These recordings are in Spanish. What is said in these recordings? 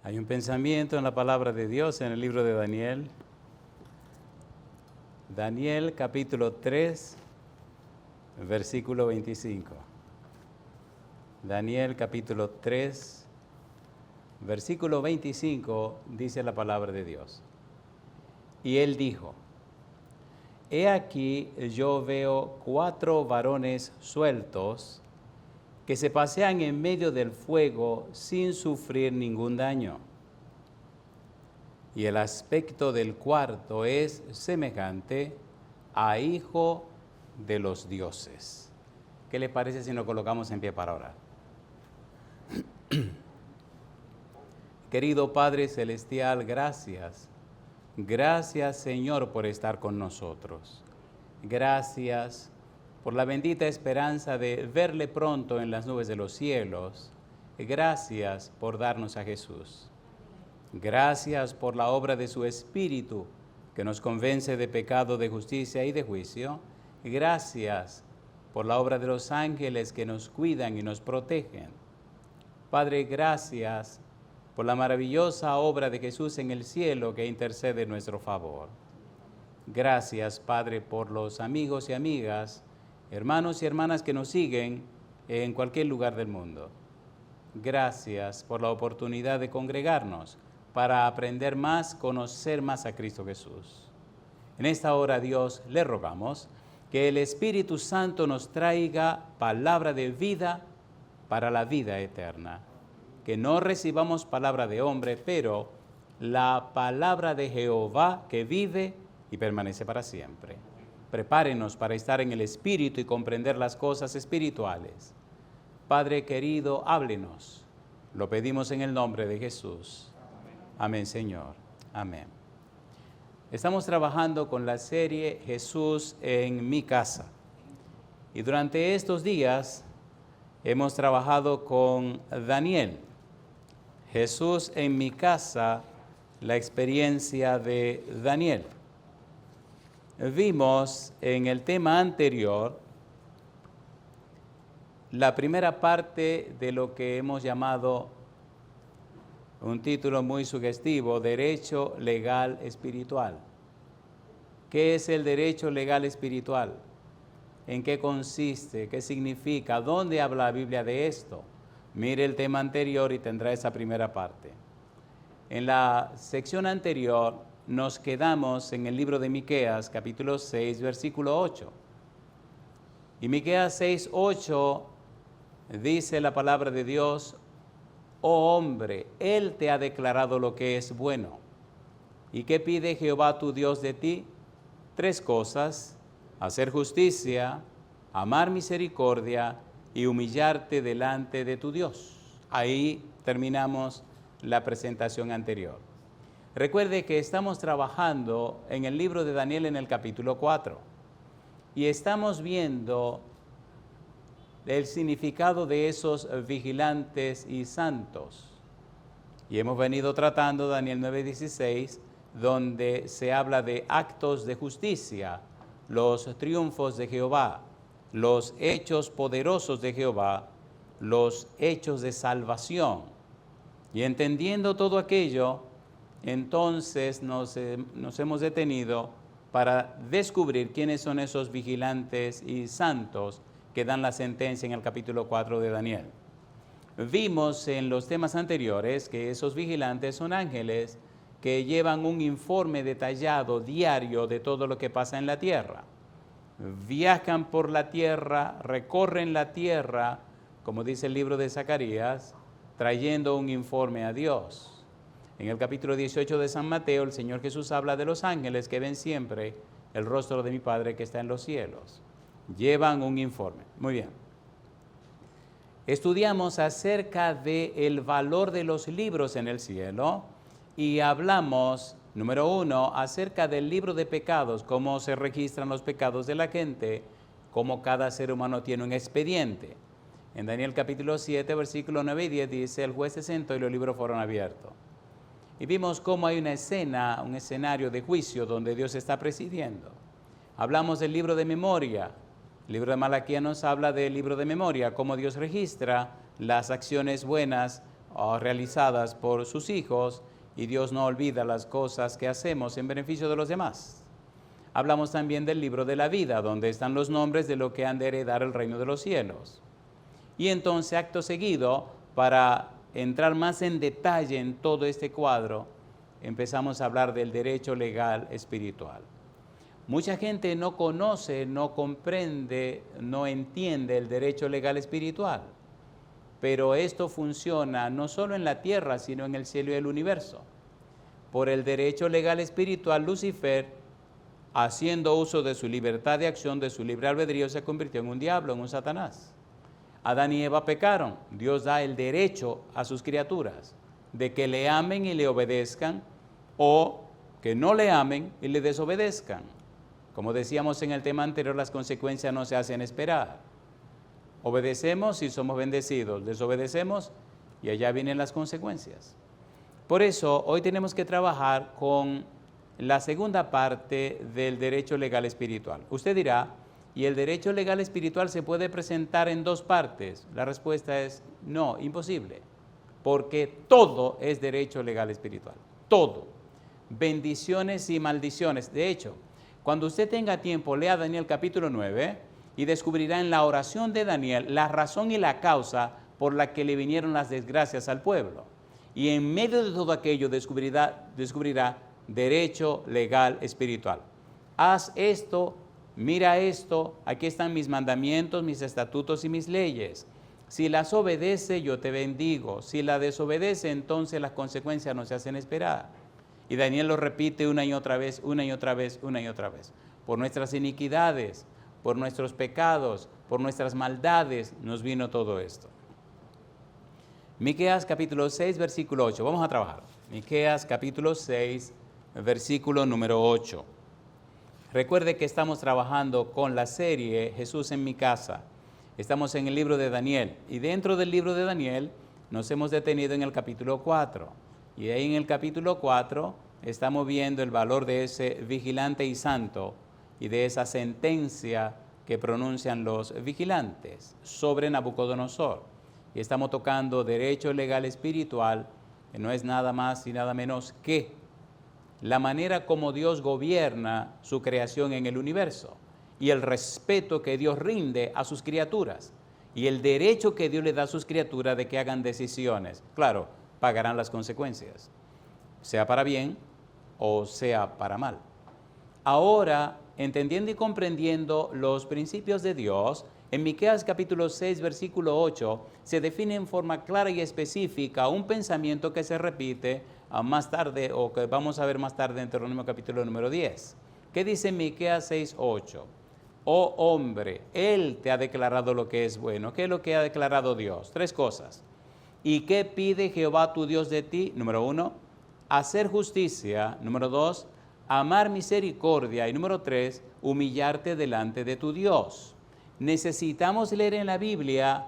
Hay un pensamiento en la palabra de Dios en el libro de Daniel. Daniel capítulo 3, versículo 25. Daniel capítulo 3, versículo 25 dice la palabra de Dios. Y él dijo: He aquí yo veo 4 varones sueltos que se pasean en medio del fuego sin sufrir ningún daño. Y el aspecto del cuarto es semejante a hijo de los dioses. ¿Qué le parece si nos colocamos en pie para orar? Querido Padre Celestial, gracias. Gracias, Señor, por estar con nosotros. Gracias por la bendita esperanza de verle pronto en las nubes de los cielos. Gracias por darnos a Jesús. Gracias por la obra de su Espíritu, que nos convence de pecado, de justicia y de juicio. Gracias por la obra de los ángeles que nos cuidan y nos protegen. Padre, gracias por la maravillosa obra de Jesús en el cielo que intercede en nuestro favor. Gracias, Padre, por los amigos y amigas, hermanos y hermanas que nos siguen en cualquier lugar del mundo. Gracias por la oportunidad de congregarnos para aprender más, conocer más a Cristo Jesús. En esta hora, Dios, le rogamos que el Espíritu Santo nos traiga palabra de vida para la vida eterna. Que no recibamos palabra de hombre, pero la palabra de Jehová que vive y permanece para siempre. Prepárenos para estar en el Espíritu y comprender las cosas espirituales. Padre querido, háblenos. Lo pedimos en el nombre de Jesús. Amén, Señor. Amén. Estamos trabajando con la serie Jesús en mi casa. Y durante estos días hemos trabajado con Daniel. Jesús en mi casa, la experiencia de Daniel. Vimos en el tema anterior la primera parte de lo que hemos llamado un título muy sugestivo, Derecho Legal Espiritual. ¿Qué es el derecho legal espiritual? ¿En qué consiste? ¿Qué significa? ¿Dónde habla la Biblia de esto? Mire el tema anterior y tendrá esa primera parte. En la sección anterior nos quedamos en el libro de Miqueas, capítulo 6, versículo 8. Y Miqueas 6, 8 dice la palabra de Dios: Oh hombre, Él te ha declarado lo que es bueno. ¿Y qué pide Jehová tu Dios de ti? 3 cosas: hacer justicia, amar misericordia y humillarte delante de tu Dios. Ahí terminamos la presentación anterior. Recuerde que estamos trabajando en el libro de Daniel en el capítulo 4 y estamos viendo el significado de esos vigilantes y santos. Y hemos venido tratando Daniel 9:16, donde se habla de actos de justicia, los triunfos de Jehová, los hechos poderosos de Jehová, los hechos de salvación. Y entendiendo todo aquello, entonces nos hemos detenido para descubrir quiénes son esos vigilantes y santos que dan la sentencia en el capítulo 4 de Daniel. Vimos en los temas anteriores que esos vigilantes son ángeles que llevan un informe detallado diario de todo lo que pasa en la tierra. Viajan por la tierra, recorren la tierra, como dice el libro de Zacarías, trayendo un informe a Dios. En el capítulo 18 de San Mateo, el Señor Jesús habla de los ángeles que ven siempre el rostro de mi Padre que está en los cielos. Llevan un informe. Muy bien. Estudiamos acerca del valor de los libros en el cielo y hablamos, número 1, acerca del libro de pecados, cómo se registran los pecados de la gente, cómo cada ser humano tiene un expediente. En Daniel capítulo 7, versículos 9 y 10 dice: el juez se sentó y los libros fueron abiertos. Y vimos cómo hay una escena, un escenario de juicio donde Dios está presidiendo. Hablamos del libro de memoria. El libro de Malaquías nos habla del libro de memoria, cómo Dios registra las acciones buenas realizadas por sus hijos, y Dios no olvida las cosas que hacemos en beneficio de los demás. Hablamos también del libro de la vida, donde están los nombres de lo que han de heredar el reino de los cielos. Y entonces, acto seguido, para entrar más en detalle en todo este cuadro, empezamos a hablar del derecho legal espiritual. Mucha gente no conoce, no comprende, no entiende el derecho legal espiritual, pero esto funciona no solo en la tierra, sino en el cielo y el universo. Por el derecho legal espiritual, Lucifer, haciendo uso de su libertad de acción, de su libre albedrío, se convirtió en un diablo, en un Satanás. Adán y Eva pecaron. Dios da el derecho a sus criaturas de que le amen y le obedezcan, o que no le amen y le desobedezcan. Como decíamos en el tema anterior, las consecuencias no se hacen esperar. Obedecemos y somos bendecidos, desobedecemos y allá vienen las consecuencias. Por eso, hoy tenemos que trabajar con la segunda parte del derecho legal espiritual. Usted dirá, ¿y el derecho legal espiritual se puede presentar en dos partes? La respuesta es no, imposible, porque todo es derecho legal espiritual, todo. Bendiciones y maldiciones. De hecho, cuando usted tenga tiempo, lea Daniel capítulo 9 y descubrirá en la oración de Daniel la razón y la causa por la que le vinieron las desgracias al pueblo. Y en medio de todo aquello descubrirá derecho legal espiritual. Haz esto, mira esto, aquí están mis mandamientos, mis estatutos y mis leyes. Si las obedece, yo te bendigo. Si la desobedece, entonces las consecuencias no se hacen esperar. Y Daniel lo repite una y otra vez, una y otra vez, una y otra vez. Por nuestras iniquidades, por nuestros pecados, por nuestras maldades, nos vino todo esto. Miqueas capítulo 6, versículo 8. Vamos a trabajar. Miqueas capítulo 6, versículo número 8. Recuerde que estamos trabajando con la serie Jesús en mi casa. Estamos en el libro de Daniel. Y dentro del libro de Daniel nos hemos detenido en el capítulo 4. Y ahí en el capítulo 4 estamos viendo el valor de ese vigilante y santo y de esa sentencia que pronuncian los vigilantes sobre Nabucodonosor. Y estamos tocando derecho legal espiritual, que no es nada más y nada menos que la manera como Dios gobierna su creación en el universo y el respeto que Dios rinde a sus criaturas y el derecho que Dios le da a sus criaturas de que hagan decisiones. Claro, pagarán las consecuencias, sea para bien o sea para mal. Ahora, entendiendo y comprendiendo los principios de Dios, en Miqueas capítulo 6, versículo 8, se define en forma clara y específica un pensamiento que se repite más tarde, o que vamos a ver más tarde en Deuteronomio capítulo número 10. ¿Qué dice Miqueas 6, 8? Oh hombre, Él te ha declarado lo que es bueno. ¿Qué es lo que ha declarado Dios? Tres cosas. ¿Y qué pide Jehová tu Dios de ti? Número 1, hacer justicia. Número 2, amar misericordia. Y número 3, humillarte delante de tu Dios. Necesitamos leer en la Biblia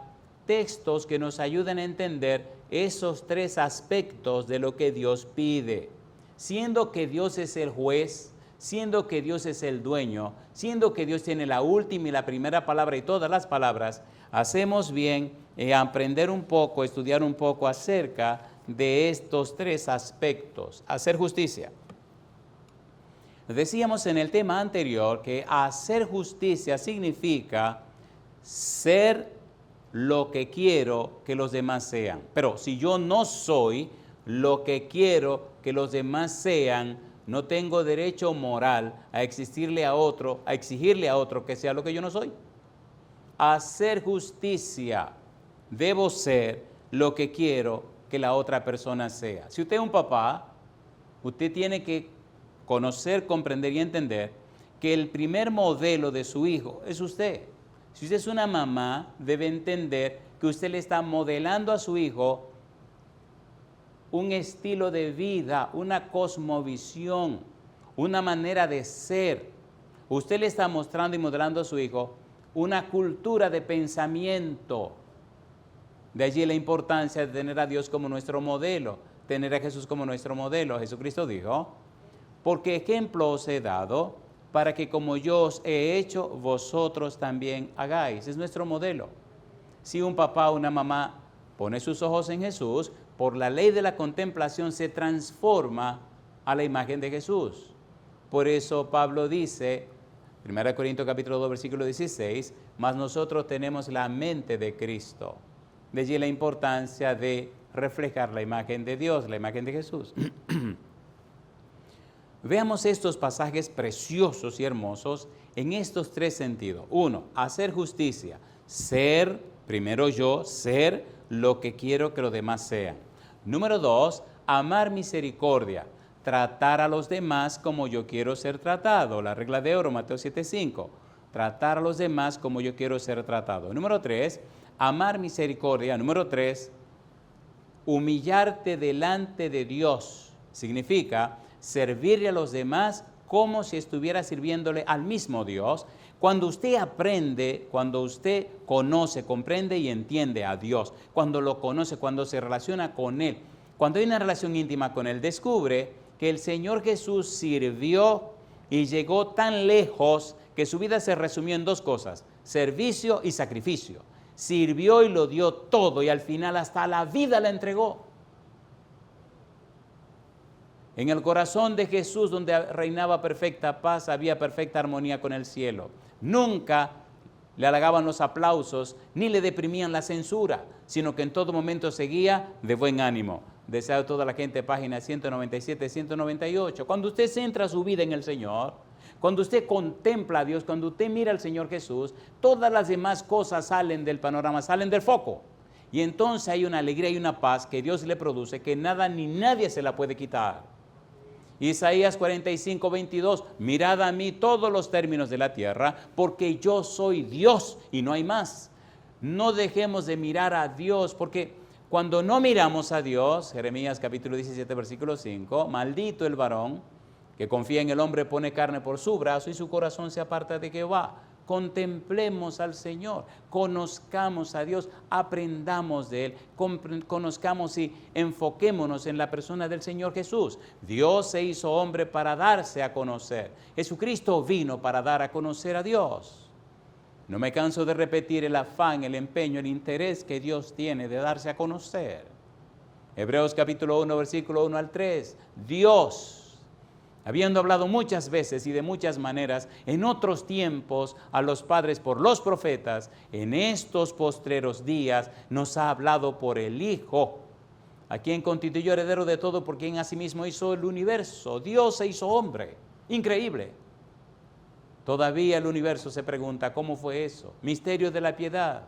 textos que nos ayuden a entender esos tres aspectos de lo que Dios pide. Siendo que Dios es el juez, siendo que Dios es el dueño, siendo que Dios tiene la última y la primera palabra y todas las palabras, hacemos bien aprender un poco, estudiar un poco acerca de estos tres aspectos. Hacer justicia. Decíamos en el tema anterior que hacer justicia significa ser lo que quiero que los demás sean. Pero si yo no soy lo que quiero que los demás sean, no tengo derecho moral a exigirle a otro que sea lo que yo no soy. Hacer justicia. Debo ser lo que quiero que la otra persona sea. Si usted es un papá, usted tiene que conocer, comprender y entender que el primer modelo de su hijo es usted. Si usted es una mamá, debe entender que usted le está modelando a su hijo un estilo de vida, una cosmovisión, una manera de ser. Usted le está mostrando y modelando a su hijo una cultura de pensamiento. De allí la importancia de tener a Dios como nuestro modelo, tener a Jesús como nuestro modelo. Jesucristo dijo, porque ejemplo os he dado para que como yo os he hecho, vosotros también hagáis. Es nuestro modelo. Si un papá o una mamá pone sus ojos en Jesús, por la ley de la contemplación, se transforma a la imagen de Jesús. Por eso Pablo dice, 1 Corintios capítulo 2, versículo 16, mas nosotros tenemos la mente de Cristo. De allí la importancia de reflejar la imagen de Dios, la imagen de Jesús. Veamos estos pasajes preciosos y hermosos en estos tres sentidos. 1, hacer justicia, ser, primero yo, ser lo que quiero que los demás sean. Número 2, amar misericordia, tratar a los demás como yo quiero ser tratado. La regla de oro, Mateo 7:5. Tratar a los demás como yo quiero ser tratado. Número 3, amar misericordia. Número 3, humillarte delante de Dios. Significa servirle a los demás como si estuviera sirviéndole al mismo Dios. Cuando usted aprende, cuando usted conoce, comprende y entiende a Dios, cuando lo conoce, cuando se relaciona con Él, cuando hay una relación íntima con Él, descubre que el Señor Jesús sirvió y llegó tan lejos que su vida se resumió en dos cosas: servicio y sacrificio. Sirvió y lo dio todo y al final hasta la vida la entregó. En el corazón de Jesús, donde reinaba perfecta paz, había perfecta armonía con el cielo. Nunca le halagaban los aplausos, ni le deprimían la censura, sino que en todo momento seguía de buen ánimo. Deseo toda la gente, página 197, 198. Cuando usted centra su vida en el Señor, cuando usted contempla a Dios, cuando usted mira al Señor Jesús, todas las demás cosas salen del panorama, salen del foco. Y entonces hay una alegría y una paz que Dios le produce, que nada ni nadie se la puede quitar. Isaías 45, 22, mirad a mí todos los términos de la tierra, porque yo soy Dios y no hay más. No dejemos de mirar a Dios, porque cuando no miramos a Dios, Jeremías capítulo 17, versículo 5, maldito el varón que confía en el hombre, pone carne por su brazo y su corazón se aparta de Jehová. Contemplemos al Señor, conozcamos a Dios, aprendamos de Él, conozcamos y enfoquémonos en la persona del Señor Jesús. Dios se hizo hombre para darse a conocer. Jesucristo vino para dar a conocer a Dios. No me canso de repetir el afán, el empeño, el interés que Dios tiene de darse a conocer. Hebreos capítulo 1, versículo 1 al 3. Dios, habiendo hablado muchas veces y de muchas maneras en otros tiempos a los padres por los profetas, en estos postreros días nos ha hablado por el Hijo, a quien constituyó heredero de todo, por quien asimismo hizo el universo. Dios se hizo hombre. Increíble. Todavía el universo se pregunta, ¿cómo fue eso? Misterio de la piedad.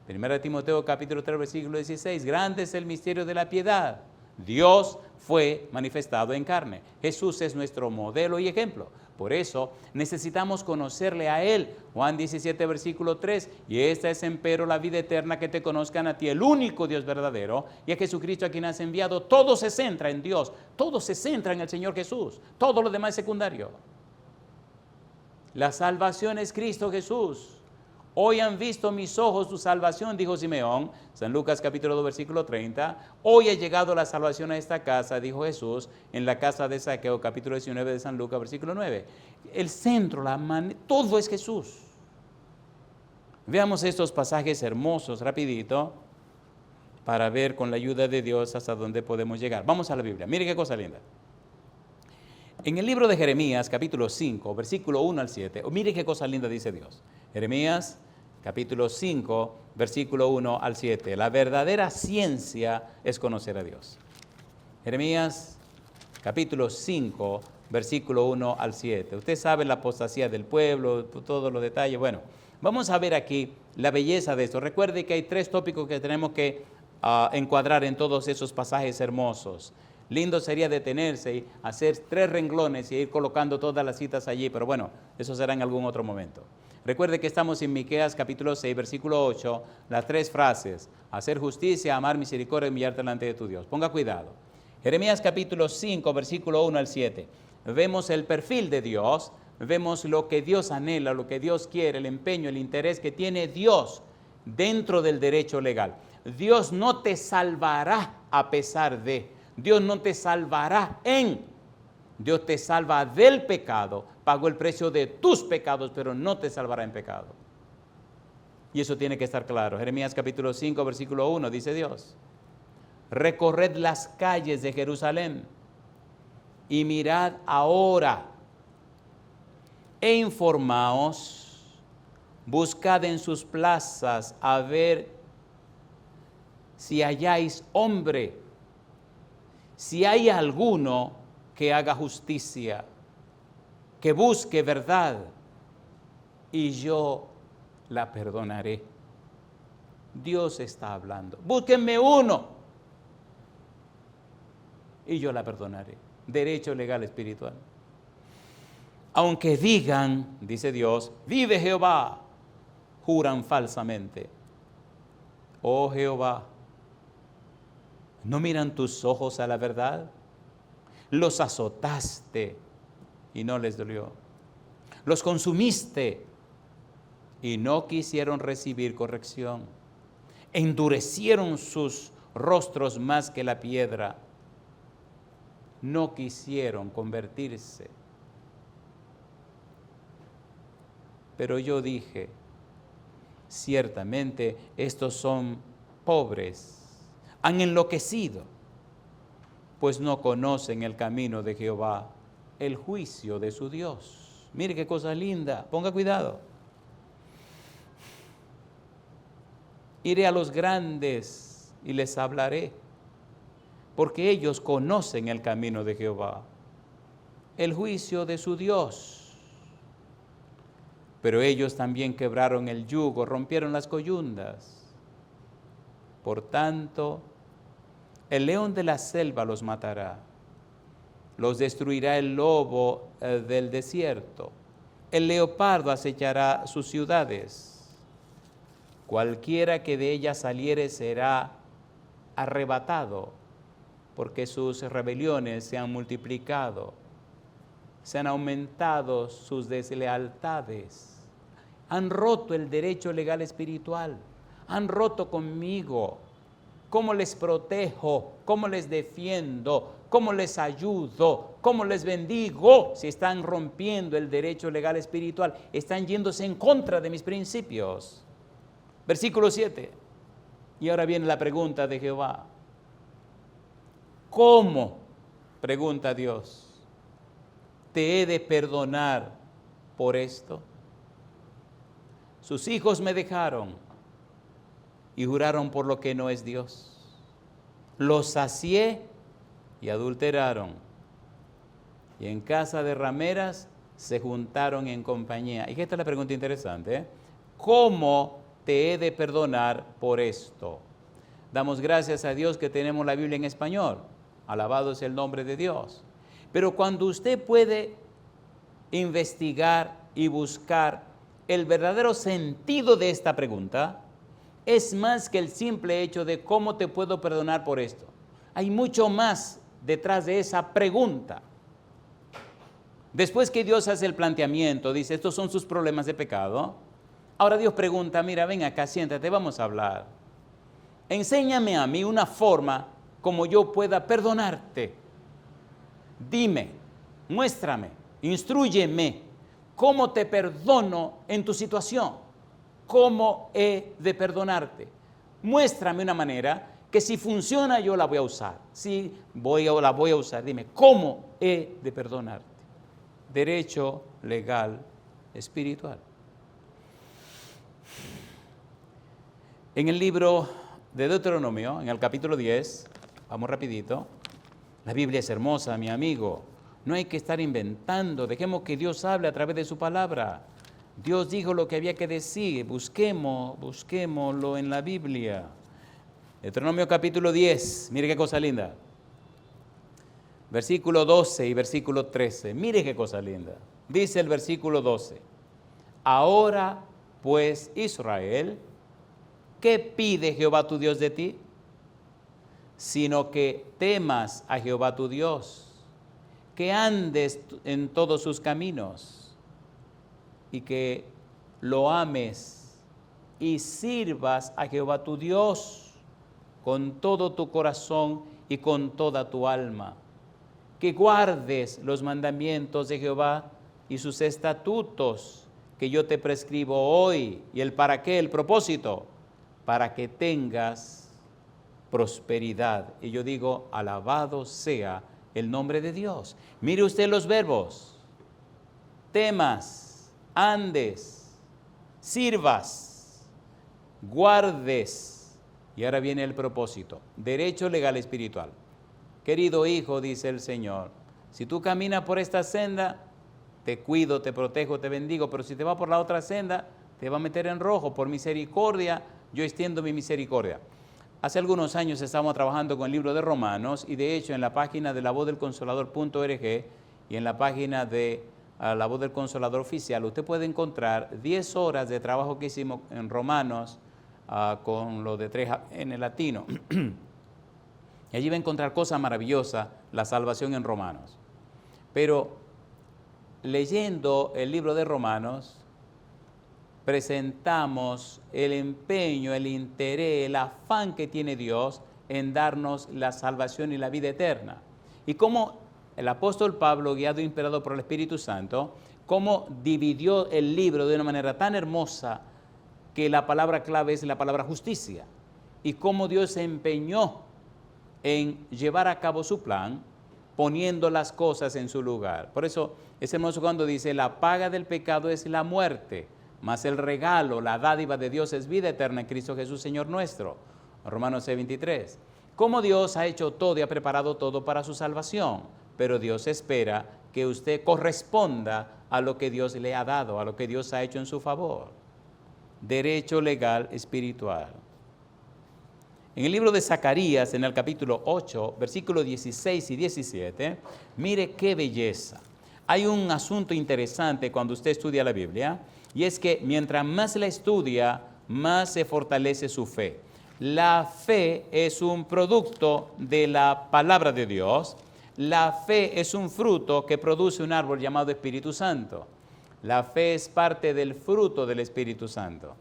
1 Timoteo capítulo 3, versículo 16. Grande es el misterio de la piedad. Dios fue manifestado en carne. Jesús es nuestro modelo y ejemplo. Por eso necesitamos conocerle a Él. Juan 17, versículo 3. Y esta es empero la vida eterna, que te conozcan a ti, el único Dios verdadero, y a Jesucristo a quien has enviado. Todo se centra en Dios. Todo se centra en el Señor Jesús. Todo lo demás es secundario. La salvación es Cristo Jesús. Hoy han visto mis ojos tu salvación, dijo Simeón, San Lucas capítulo 2, versículo 30. Hoy ha llegado la salvación a esta casa, dijo Jesús, en la casa de Zaqueo, capítulo 19 de San Lucas, versículo 9. El centro, todo es Jesús. Veamos estos pasajes hermosos, rapidito, para ver con la ayuda de Dios hasta dónde podemos llegar. Vamos a la Biblia, mire qué cosa linda. En el libro de Jeremías, capítulo 5, versículo 1 al 7, mire qué cosa linda dice Dios. Jeremías capítulo 5, versículo 1 al 7. La verdadera ciencia es conocer a Dios. Jeremías capítulo 5, versículo 1 al 7. Usted sabe la apostasía del pueblo, todos los detalles. Bueno, vamos a ver aquí la belleza de esto. Recuerde que hay tres tópicos que tenemos que encuadrar en todos esos pasajes hermosos. Lindo sería detenerse y hacer 3 renglones y ir colocando todas las citas allí, pero bueno, eso será en algún otro momento. Recuerde que estamos en Miqueas capítulo 6, versículo 8, las 3 frases: hacer justicia, amar misericordia y humillarte delante de tu Dios. Ponga cuidado. Jeremías capítulo 5, versículo 1 al 7. Vemos el perfil de Dios, vemos lo que Dios anhela, lo que Dios quiere, el empeño, el interés que tiene Dios dentro del derecho legal. Dios no te salvará a pesar de, Dios no te salvará Dios te salva del pecado, pagó el precio de tus pecados, pero no te salvará en pecado. Y eso tiene que estar claro. Jeremías capítulo 5, versículo 1, dice Dios: recorred las calles de Jerusalén y mirad ahora e informaos, buscad en sus plazas a ver si halláis hombre, si hay alguno que haga justicia, que busque verdad, y yo la perdonaré. Dios está hablando. Búsquenme uno y yo la perdonaré. Derecho legal espiritual. Aunque digan, dice Dios, vive Jehová, juran falsamente. Oh Jehová, ¿no miran tus ojos a la verdad? Los azotaste y no les dolió. Los consumiste y no quisieron recibir corrección. Endurecieron sus rostros más que la piedra. No quisieron convertirse. Pero yo dije, ciertamente estos son pobres, han enloquecido, pues no conocen el camino de Jehová, el juicio de su Dios. Mire qué cosa linda, ponga cuidado. Iré a los grandes y les hablaré, porque ellos conocen el camino de Jehová, el juicio de su Dios. Pero ellos también quebraron el yugo, rompieron las coyundas. Por tanto, el león de la selva los matará, los destruirá el lobo del desierto, el leopardo acechará sus ciudades. Cualquiera que de ellas saliere será arrebatado, porque sus rebeliones se han multiplicado, se han aumentado sus deslealtades, han roto el derecho legal espiritual, han roto conmigo. ¿Cómo les protejo? ¿Cómo les defiendo? ¿Cómo les ayudo? ¿Cómo les bendigo? Si están rompiendo el derecho legal espiritual, están yéndose en contra de mis principios. Versículo 7. Y ahora viene la pregunta de Jehová. ¿Cómo? Pregunta Dios. ¿Te he de perdonar por esto? Sus hijos me dejaron y juraron por lo que no es Dios. Los sacié y adulteraron. Y en casa de rameras se juntaron en compañía. Y esta es la pregunta interesante. ¿Cómo te he de perdonar por esto? Damos gracias a Dios que tenemos la Biblia en español. Alabado es el nombre de Dios. Pero cuando usted puede investigar y buscar el verdadero sentido de esta pregunta, es más que el simple hecho de cómo te puedo perdonar por esto. Hay mucho más detrás de esa pregunta. Después que Dios hace el planteamiento, dice, estos son sus problemas de pecado. Ahora Dios pregunta, mira, ven acá, siéntate, vamos a hablar. Enséñame a mí una forma como yo pueda perdonarte. Dime, muéstrame, instrúyeme, ¿cómo te perdono en tu situación? ¿Cómo he de perdonarte? Muéstrame una manera que si funciona yo la voy a usar. Si la voy a usar, dime, ¿cómo he de perdonarte? Derecho legal espiritual. En el libro de Deuteronomio, en el capítulo 10, vamos rapidito, la Biblia es hermosa, mi amigo. No hay que estar inventando, dejemos que Dios hable a través de su palabra. Dios dijo lo que había que decir, busquémoslo en la Biblia. Deuteronomio capítulo 10, mire qué cosa linda. Versículo 12 y versículo 13, mire qué cosa linda. Dice el versículo 12, ahora pues Israel, ¿qué pide Jehová tu Dios de ti? Sino que temas a Jehová tu Dios, que andes en todos sus caminos y que lo ames y sirvas a Jehová tu Dios con todo tu corazón y con toda tu alma, que guardes los mandamientos de Jehová y sus estatutos que yo te prescribo hoy. ¿Y el para qué? El propósito, para que tengas prosperidad. Y yo digo, alabado sea el nombre de Dios. Mire usted los verbos: temas, andes, sirvas, guardes. Y ahora viene el propósito: derecho legal espiritual. Querido hijo, dice el Señor, si tú caminas por esta senda, te cuido, te protejo, te bendigo, pero si te vas por la otra senda, te va a meter en rojo. Por misericordia, yo extiendo mi misericordia. Hace algunos años estábamos trabajando con el libro de Romanos, y de hecho en la página de lavozdelconsolador.org y en la página de La Voz del Consolador oficial, usted puede encontrar 10 horas de trabajo que hicimos en Romanos con lo de 3 en el latino. Y allí va a encontrar cosas maravillosas, la salvación en Romanos. Pero leyendo el libro de Romanos, presentamos el empeño, el interés, el afán que tiene Dios en darnos la salvación y la vida eterna. Y cómo el apóstol Pablo, guiado e inspirado por el Espíritu Santo, cómo dividió el libro de una manera tan hermosa que la palabra clave es la palabra justicia. Y cómo Dios se empeñó en llevar a cabo su plan, poniendo las cosas en su lugar. Por eso es hermoso cuando dice, la paga del pecado es la muerte, mas el regalo, la dádiva de Dios es vida eterna en Cristo Jesús, Señor nuestro. Romanos 6:23. Como Dios ha hecho todo y ha preparado todo para su salvación, pero Dios espera que usted corresponda a lo que Dios le ha dado, a lo que Dios ha hecho en su favor. Derecho legal espiritual. En el libro de Zacarías, en el capítulo 8, versículos 16 y 17, mire qué belleza. Hay un asunto interesante cuando usted estudia la Biblia, y es que mientras más la estudia, más se fortalece su fe. La fe es un producto de la palabra de Dios. La fe es un fruto que produce un árbol llamado Espíritu Santo. La fe es parte del fruto del Espíritu Santo.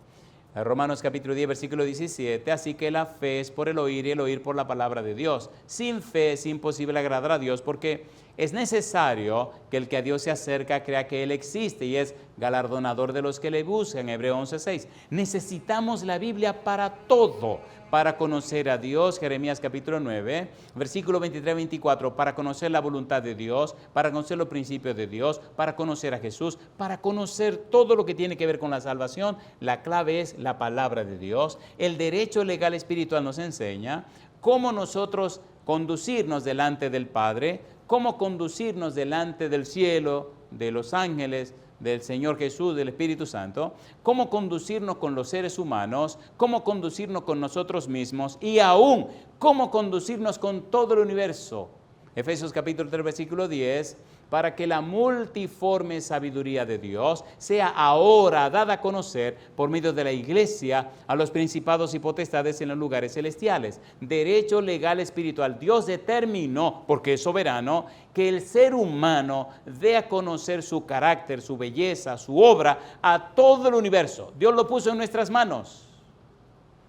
Romanos capítulo 10, versículo 17, así que la fe es por el oír y el oír por la palabra de Dios. Sin fe es imposible agradar a Dios, porque es necesario que el que a Dios se acerca crea que Él existe y es galardonador de los que le buscan. Hebreos 11:6. Necesitamos la Biblia para todo, para conocer a Dios. Jeremías capítulo 9, versículo 23-24, para conocer la voluntad de Dios, para conocer los principios de Dios, para conocer a Jesús, para conocer todo lo que tiene que ver con la salvación. La clave es la palabra de Dios. El derecho legal espiritual nos enseña cómo nosotros conducirnos delante del Padre, cómo conducirnos delante del cielo, de los ángeles, del Señor Jesús, del Espíritu Santo, cómo conducirnos con los seres humanos, cómo conducirnos con nosotros mismos y aún cómo conducirnos con todo el universo. Efesios capítulo 3, versículo 10, para que la multiforme sabiduría de Dios sea ahora dada a conocer por medio de la iglesia a los principados y potestades en los lugares celestiales. Derecho legal espiritual. Dios determinó, porque es soberano, que el ser humano dé a conocer su carácter, su belleza, su obra a todo el universo. Dios lo puso en nuestras manos.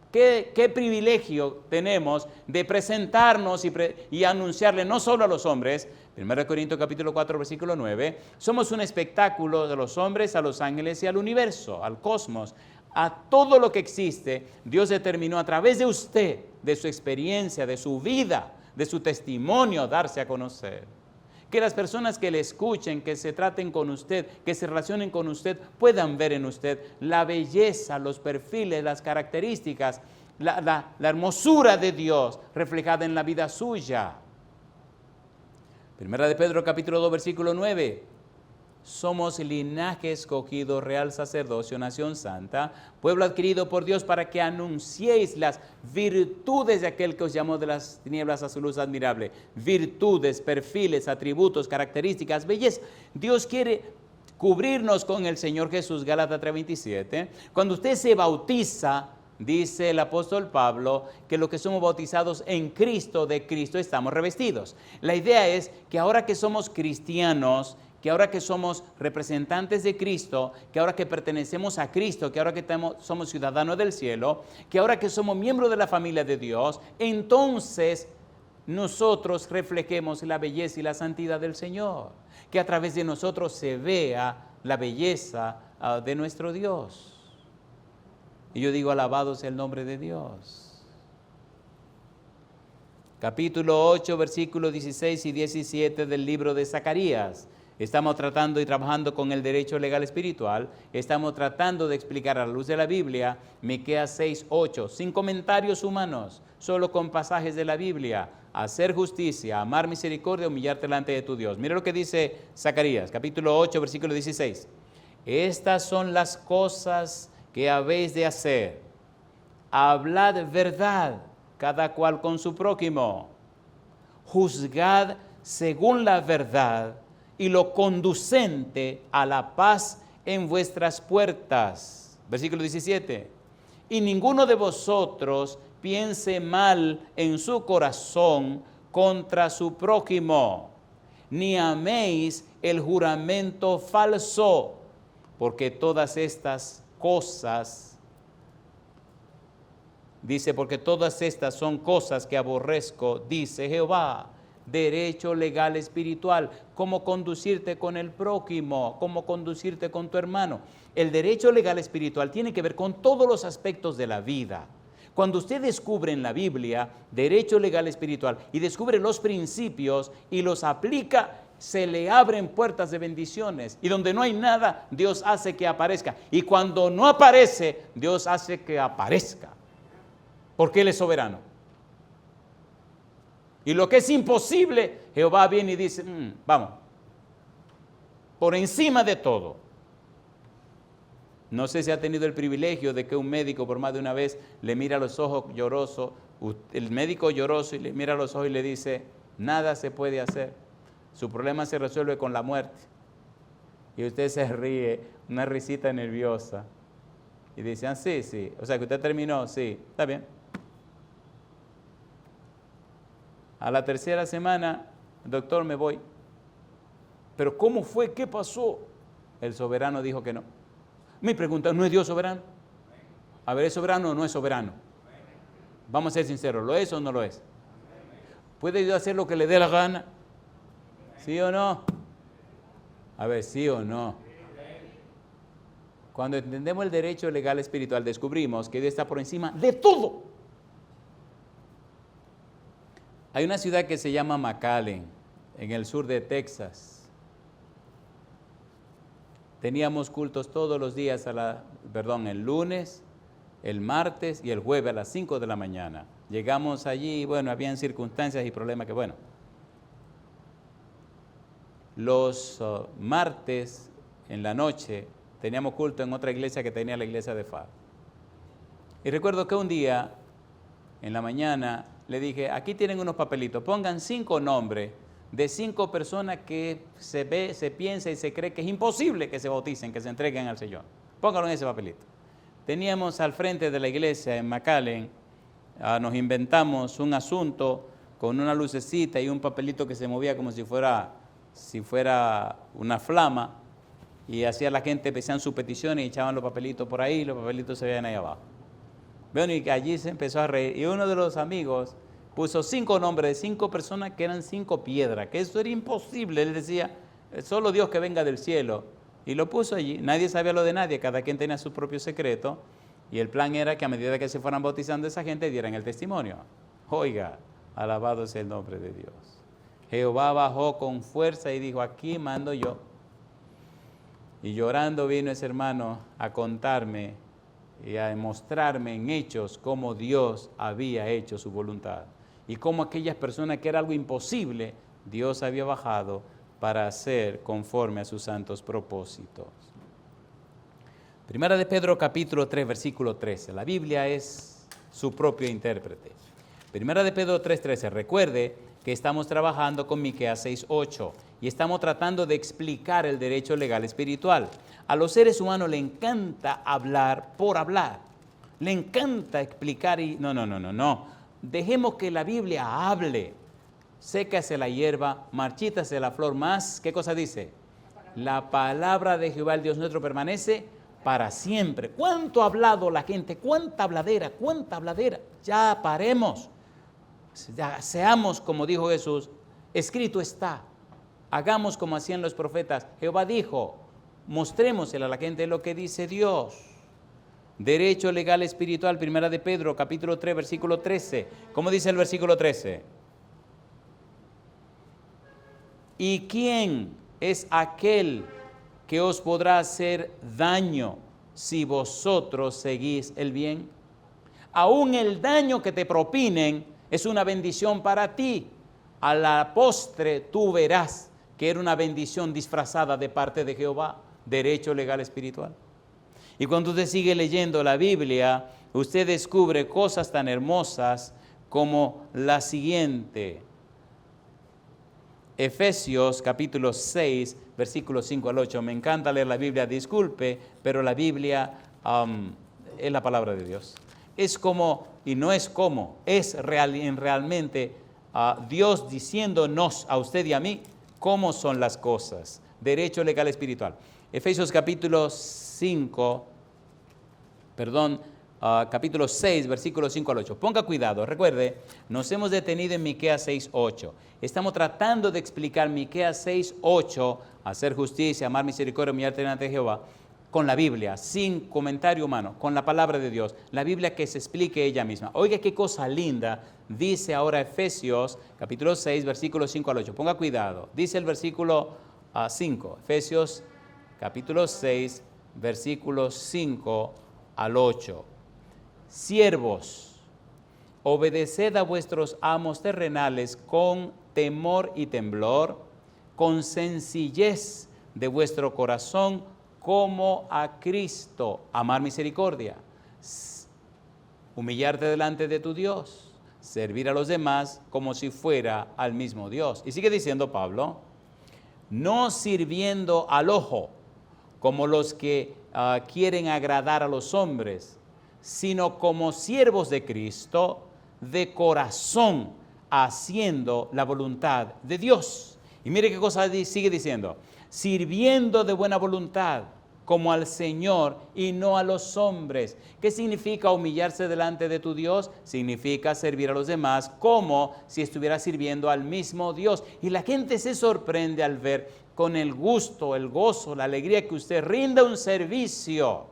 ¿Qué privilegio tenemos de presentarnos y anunciarle no solo a los hombres? 1 Corintios capítulo 4, versículo 9, somos un espectáculo de los hombres, a los ángeles y al universo, al cosmos, a todo lo que existe. Dios determinó a través de usted, de su experiencia, de su vida, de su testimonio, darse a conocer. Que las personas que le escuchen, que se traten con usted, que se relacionen con usted, puedan ver en usted la belleza, los perfiles, las características, la hermosura de Dios reflejada en la vida suya. Primera de Pedro capítulo 2, versículo 9. Somos linaje escogido, real sacerdocio, nación santa, pueblo adquirido por Dios para que anunciéis las virtudes de aquel que os llamó de las tinieblas a su luz admirable. Virtudes, perfiles, atributos, características, belleza. Dios quiere cubrirnos con el Señor Jesús, Gálatas 3:27. Cuando usted se bautiza, dice el apóstol Pablo, que los que somos bautizados en Cristo, de Cristo estamos revestidos. La idea es que ahora que somos cristianos, que ahora que somos representantes de Cristo, que ahora que pertenecemos a Cristo, que ahora que somos ciudadanos del cielo, que ahora que somos miembros de la familia de Dios, entonces nosotros reflejemos la belleza y la santidad del Señor. Que a través de nosotros se vea la belleza de nuestro Dios. Y yo digo, alabado sea el nombre de Dios. capítulo 8, versículos 16 y 17 del libro de Zacarías. Estamos tratando y trabajando con el derecho legal espiritual. Estamos tratando de explicar a la luz de la Biblia, Miqueas 6, 8, sin comentarios humanos, solo con pasajes de la Biblia. Hacer justicia, amar misericordia, humillarte delante de tu Dios. Mira lo que dice Zacarías, capítulo 8, versículo 16. Estas son las cosas que habéis de hacer. Hablad verdad, cada cual con su prójimo. Juzgad según la verdad y lo conducente a la paz en vuestras puertas. Versículo 17. Y ninguno de vosotros piense mal en su corazón contra su prójimo, ni améis el juramento falso, porque todas estas cosas, dice, porque todas estas son cosas que aborrezco, dice Jehová. Derecho legal espiritual, cómo conducirte con el prójimo, cómo conducirte con tu hermano. El derecho legal espiritual tiene que ver con todos los aspectos de la vida. Cuando usted descubre en la Biblia derecho legal espiritual y descubre los principios y los aplica, se le abren puertas de bendiciones. Y donde no hay nada, Dios hace que aparezca. Y cuando no aparece, Dios hace que aparezca. Porque Él es soberano. Y lo que es imposible, Jehová viene y dice, vamos, por encima de todo. No sé si ha tenido el privilegio de que un médico por más de una vez le mira a los ojos lloroso, el médico lloroso y le mira a los ojos y le dice, nada se puede hacer, su problema se resuelve con la muerte. Y usted se ríe, una risita nerviosa, y dice, sí, o sea que usted terminó, sí, está bien. A la tercera semana, doctor, me voy. ¿Pero cómo fue? ¿Qué pasó? El soberano dijo que no. Mi pregunta, ¿no es Dios soberano? A ver, ¿es soberano o no es soberano? Vamos a ser sinceros, ¿lo es o no lo es? ¿Puede Dios hacer lo que le dé la gana? ¿Sí o no? A ver, ¿sí o no? Cuando entendemos el derecho legal espiritual, descubrimos que Dios está por encima de todo. Hay una ciudad que se llama McAllen, en el sur de Texas. Teníamos cultos todos los días, el lunes, el martes y el jueves a las 5 de la mañana. Llegamos allí, bueno, habían circunstancias y problemas que, bueno. Los martes en la noche teníamos culto en otra iglesia que tenía la iglesia de Far. Y recuerdo que un día, en la mañana, le dije, aquí tienen unos papelitos, pongan 5 nombres de 5 personas que se piensa y se cree que es imposible que se bauticen, que se entreguen al Señor. Pónganlo en ese papelito. Teníamos al frente de la iglesia en McAllen, nos inventamos un asunto con una lucecita y un papelito que se movía como si fuera una flama, y hacía la gente, hacían sus peticiones y echaban los papelitos por ahí, los papelitos se veían ahí abajo. Bueno, y allí se empezó a reír, y uno de los amigos puso 5 nombres de 5 personas que eran 5 piedras, que eso era imposible. Él decía, solo Dios que venga del cielo, y lo puso allí. Nadie sabía lo de nadie, cada quien tenía su propio secreto, y el plan era que a medida que se fueran bautizando esa gente, dieran el testimonio. Oiga, alabado sea el nombre de Dios. Jehová bajó con fuerza y dijo, aquí mando yo. Y llorando vino ese hermano a contarme y a mostrarme en hechos cómo Dios había hecho su voluntad y cómo aquellas personas que era algo imposible, Dios había bajado para hacer conforme a sus santos propósitos. Primera de Pedro capítulo 3 versículo 13. La Biblia es su propio intérprete. Primera de Pedro 3:13. Recuerde que estamos trabajando con Miqueas 6:8 y estamos tratando de explicar el derecho legal espiritual. A los seres humanos le encanta hablar por hablar. Le encanta explicar y no. Dejemos que la Biblia hable. Sécase la hierba, marchítase la flor, más, ¿qué cosa dice? La palabra de Jehová el Dios nuestro permanece para siempre. ¿Cuánto ha hablado la gente? ¿Cuánta habladera? Ya paremos. Ya seamos como dijo Jesús, escrito está. Hagamos como hacían los profetas. Jehová dijo, mostrémosle a la gente lo que dice Dios. Derecho legal espiritual, primera de Pedro, capítulo 3, versículo 13. ¿Cómo dice el versículo 13? ¿Y quién es aquel que os podrá hacer daño si vosotros seguís el bien? Aún el daño que te propinen es una bendición para ti. A la postre tú verás que era una bendición disfrazada de parte de Jehová, derecho legal espiritual. Y cuando usted sigue leyendo la Biblia, usted descubre cosas tan hermosas como la siguiente. Efesios capítulo 6, versículos 5 al 8. Me encanta leer la Biblia, disculpe, pero la Biblia es la palabra de Dios. Es como, y no es como, es realmente Dios diciéndonos a usted y a mí cómo son las cosas. Derecho legal espiritual. Efesios capítulo 6, versículos 5 al 8. Ponga cuidado, recuerde, nos hemos detenido en Miqueas 6, 8. Estamos tratando de explicar Miqueas 6, 8, hacer justicia, amar misericordia, humillarte delante de Jehová, con la Biblia, sin comentario humano, con la palabra de Dios, la Biblia que se explique ella misma. Oiga qué cosa linda, dice ahora Efesios capítulo 6, versículos 5 al 8. Ponga cuidado, dice el versículo 5, Efesios capítulo 6, versículos 5 al 8. Siervos, obedeced a vuestros amos terrenales con temor y temblor, con sencillez de vuestro corazón, como a Cristo. Amar misericordia, humillarte delante de tu Dios, servir a los demás como si fuera al mismo Dios. Y sigue diciendo Pablo, no sirviendo al ojo, como los que quieren agradar a los hombres, sino como siervos de Cristo, de corazón, haciendo la voluntad de Dios. Y mire qué cosa sigue diciendo, sirviendo de buena voluntad, como al Señor y no a los hombres. ¿Qué significa humillarse delante de tu Dios? Significa servir a los demás como si estuviera sirviendo al mismo Dios. Y la gente se sorprende al ver con el gusto, el gozo, la alegría que usted rinda un servicio.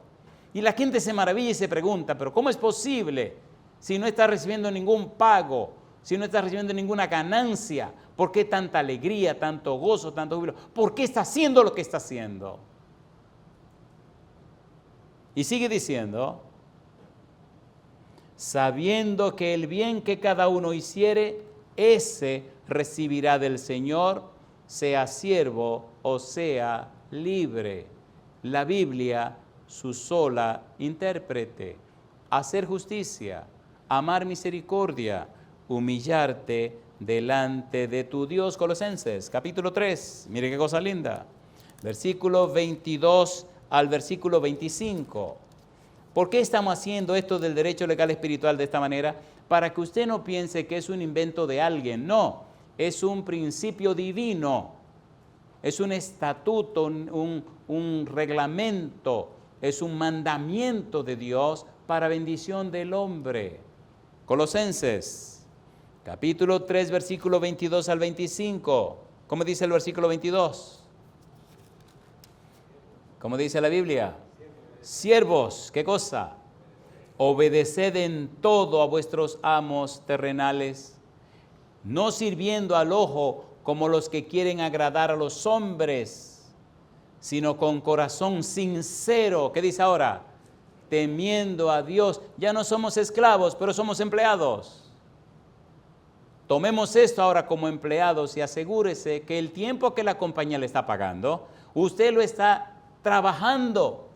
Y la gente se maravilla y se pregunta, pero ¿cómo es posible si no está recibiendo ningún pago, si no está recibiendo ninguna ganancia? ¿Por qué tanta alegría, tanto gozo, tanto júbilo? ¿Por qué está haciendo lo que está haciendo? Y sigue diciendo, sabiendo que el bien que cada uno hiciere, ese recibirá del Señor, sea siervo o sea libre. La Biblia, su sola intérprete. Hacer justicia, amar misericordia, humillarte delante de tu Dios. Colosenses, capítulo 3. Mire qué cosa linda. Versículo 22 al versículo 25. ¿Por qué estamos haciendo esto del derecho legal espiritual de esta manera? Para que usted no piense que es un invento de alguien. No, es un principio divino. Es un estatuto, un reglamento, es un mandamiento de Dios para bendición del hombre. Colosenses, capítulo 3, versículo 22 al 25. ¿Cómo dice el versículo 22? ¿Cómo dice la Biblia? Siervos, ¿qué cosa? Obedeced en todo a vuestros amos terrenales, no sirviendo al ojo como los que quieren agradar a los hombres, sino con corazón sincero. ¿Qué dice ahora? Temiendo a Dios. Ya no somos esclavos, pero somos empleados. Tomemos esto ahora como empleados y asegúrese que el tiempo que la compañía le está pagando, usted lo está trabajando.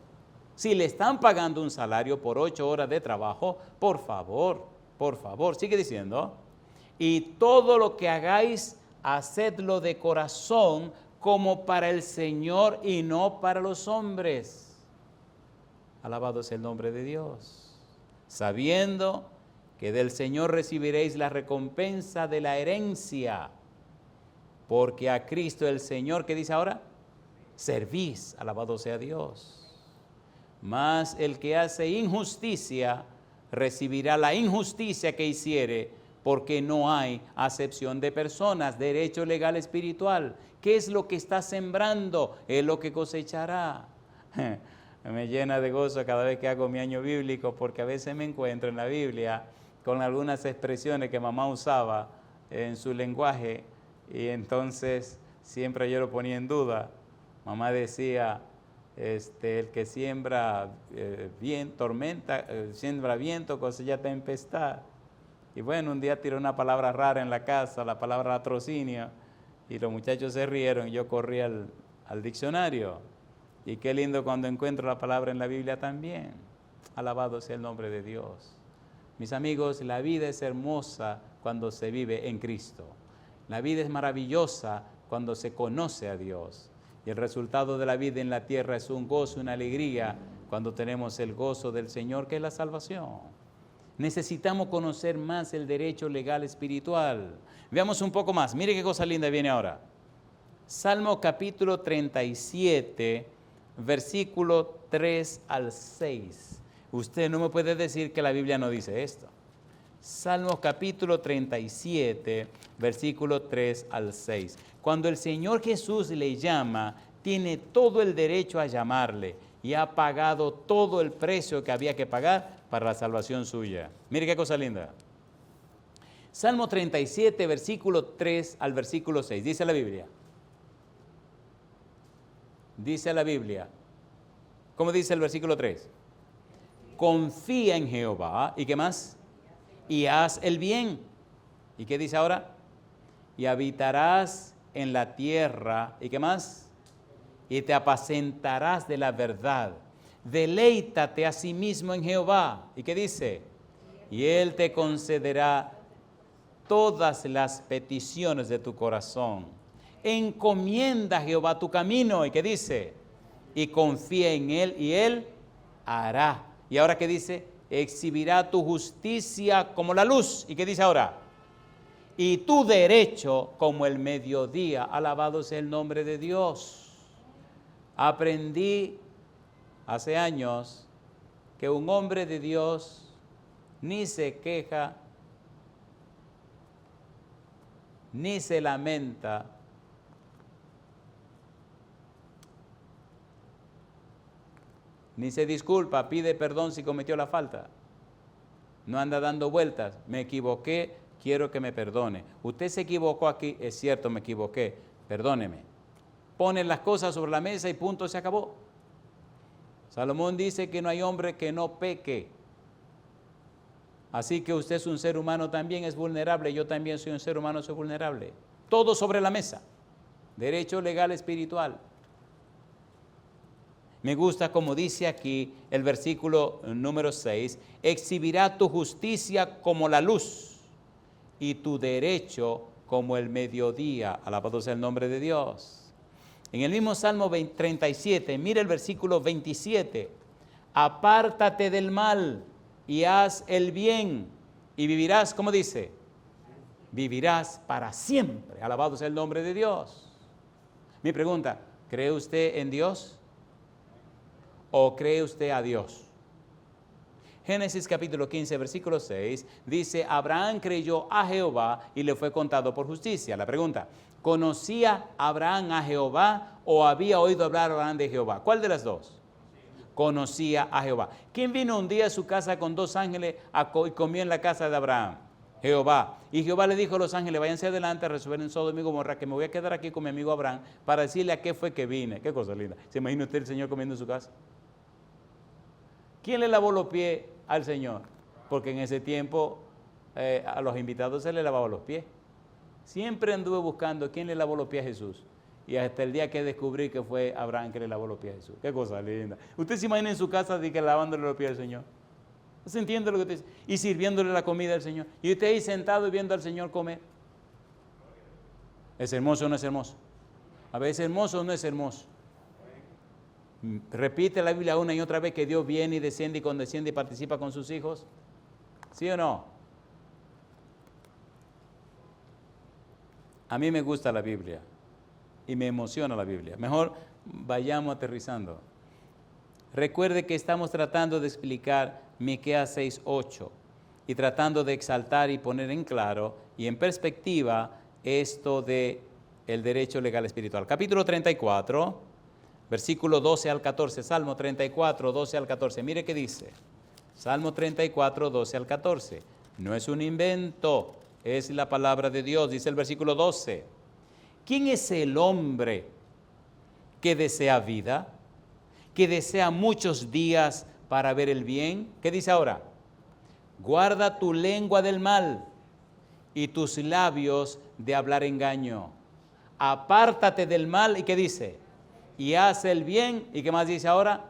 Si le están pagando un salario por 8 horas de trabajo, por favor, sigue diciendo, y todo lo que hagáis, hacedlo de corazón como para el Señor y no para los hombres. Alabado sea el nombre de Dios. Sabiendo que del Señor recibiréis la recompensa de la herencia, porque a Cristo el Señor, ¿qué dice ahora? Servís, alabado sea Dios. Mas el que hace injusticia recibirá la injusticia que hiciere, porque no hay acepción de personas. Derecho legal espiritual. ¿Qué es lo que está sembrando? Es lo que cosechará. Me llena de gozo cada vez que hago mi año bíblico, porque a veces me encuentro en la Biblia con algunas expresiones que mamá usaba en su lenguaje, y entonces siempre yo lo ponía en duda. Mamá decía, el que siembra siembra viento, cosecha tempestad. Y bueno, un día tiré una palabra rara en la casa, la palabra latrocinio, y los muchachos se rieron y yo corrí al diccionario. Y qué lindo cuando encuentro la palabra en la Biblia también. Alabado sea el nombre de Dios. Mis amigos, la vida es hermosa cuando se vive en Cristo. La vida es maravillosa cuando se conoce a Dios. Y el resultado de la vida en la tierra es un gozo, una alegría, cuando tenemos el gozo del Señor, que es la salvación. Necesitamos conocer más el derecho legal espiritual. Veamos un poco más. Mire qué cosa linda viene ahora. Salmo capítulo 37, versículo 3 al 6. Usted no me puede decir que la Biblia no dice esto. Salmo capítulo 37, versículo 3 al 6. Cuando el Señor Jesús le llama, tiene todo el derecho a llamarle y ha pagado todo el precio que había que pagar para la salvación suya. Mire qué cosa linda. Salmo 37, versículo 3 al versículo 6. Dice la Biblia. Dice la Biblia. ¿Cómo dice el versículo 3? Confía en Jehová. ¿Y qué más? Y haz el bien. ¿Y qué dice ahora? Y habitarás en la tierra. ¿Y qué más? Y te apacentarás de la verdad. Deleítate a sí mismo en Jehová. ¿Y qué dice? Y Él te concederá todas las peticiones de tu corazón. Encomienda a Jehová tu camino. ¿Y qué dice? Y confía en Él y Él hará. ¿Y ahora qué dice? Exhibirá tu justicia como la luz. ¿Y qué dice ahora? Y tu derecho como el mediodía. Alabado sea el nombre de Dios. Aprendí hace años que un hombre de Dios ni se queja, ni se lamenta, ni se disculpa, pide perdón si cometió la falta. No anda dando vueltas. Me equivoqué, quiero que me perdone. Usted se equivocó aquí, es cierto, me equivoqué, perdóneme. Pone las cosas sobre la mesa y punto, se acabó. Salomón dice que no hay hombre que no peque. Así que usted es un ser humano también, es vulnerable. Yo también soy un ser humano, soy vulnerable. Todo sobre la mesa. Derecho legal espiritual. Me gusta como dice aquí el versículo número 6, exhibirá tu justicia como la luz y tu derecho como el mediodía. Alabado sea el nombre de Dios. En el mismo Salmo 37, mira el versículo 27, apártate del mal y haz el bien y vivirás, ¿cómo dice? Vivirás para siempre. Alabado sea el nombre de Dios. Mi pregunta, ¿cree usted en Dios? ¿O cree usted a Dios? Génesis capítulo 15, versículo 6, dice, Abraham creyó a Jehová y le fue contado por justicia. La pregunta, ¿conocía Abraham a Jehová o había oído hablar Abraham de Jehová? ¿Cuál de las dos? Conocía a Jehová. ¿Quién vino un día a su casa con 2 ángeles y comió en la casa de Abraham? Jehová. Y Jehová le dijo a los ángeles, váyanse adelante a resolver en Sodoma y Gomorra, que me voy a quedar aquí con mi amigo Abraham para decirle a qué fue que vine. Qué cosa linda. ¿Se imagina usted el Señor comiendo en su casa? ¿Quién le lavó los pies al Señor? Porque en ese tiempo a los invitados se le lavaba los pies. Siempre anduve buscando quién le lavó los pies a Jesús. Y hasta el día que descubrí que fue Abraham que le lavó los pies a Jesús. Qué cosa linda. Usted se imagina en su casa de que lavándole los pies al Señor. ¿Se entiende lo que te dice? Y sirviéndole la comida al Señor. Y usted ahí sentado y viendo al Señor comer. ¿Es hermoso o no es hermoso? A veces es hermoso o no es hermoso. Repite la Biblia una y otra vez que Dios viene y desciende y condesciende y participa con sus hijos. ¿Sí o no? A mí me gusta la Biblia y me emociona la Biblia. Mejor vayamos aterrizando. Recuerde que estamos tratando de explicar Miqueas 6:8 y tratando de exaltar y poner en claro y en perspectiva esto de el derecho legal espiritual. Capítulo 34, versículo 12 al 14. Salmo 34, 12 al 14. Mire qué dice. Salmo 34, 12 al 14. No es un invento, es la palabra de Dios. Dice el versículo 12. ¿Quién es el hombre que desea vida, que desea muchos días para ver el bien? ¿Qué dice ahora? Guarda tu lengua del mal y tus labios de hablar engaño. Apártate del mal, ¿y qué dice? Y haz el bien, ¿y qué más dice ahora?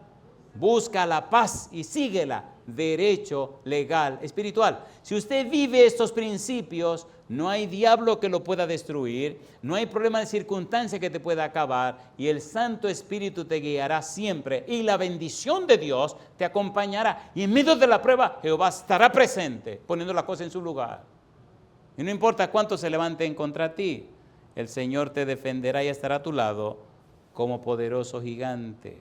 Busca la paz y síguela, derecho, legal, espiritual. Si usted vive estos principios, no hay diablo que lo pueda destruir, no hay problema de circunstancia que te pueda acabar, y el Santo Espíritu te guiará siempre, y la bendición de Dios te acompañará, y en medio de la prueba Jehová estará presente, poniendo las cosas en su lugar. Y no importa cuánto se levanten contra ti, el Señor te defenderá y estará a tu lado como poderoso gigante.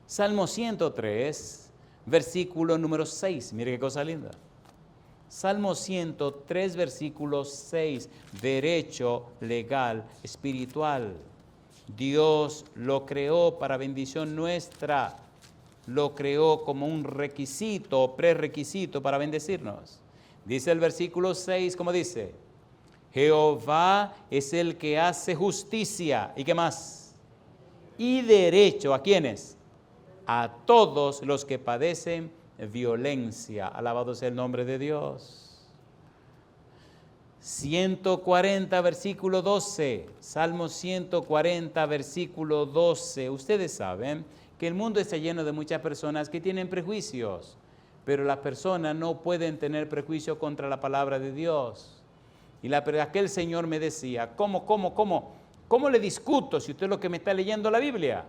Salmo 103, versículo número 6. Mire qué cosa linda. Salmo 103, versículo 6. Derecho, legal, espiritual. Dios lo creó para bendición nuestra. Lo creó como un requisito, prerequisito para bendecirnos. Dice el versículo 6, ¿cómo dice? Jehová es el que hace justicia. ¿Y qué más? Y derecho. ¿A quiénes? A todos los que padecen violencia. Alabado sea el nombre de Dios. 140, versículo 12. Salmo 140, versículo 12. Ustedes saben que el mundo está lleno de muchas personas que tienen prejuicios, pero las personas no pueden tener prejuicio contra la palabra de Dios. Y aquel señor me decía, ¿cómo le discuto si usted es lo que me está leyendo la Biblia?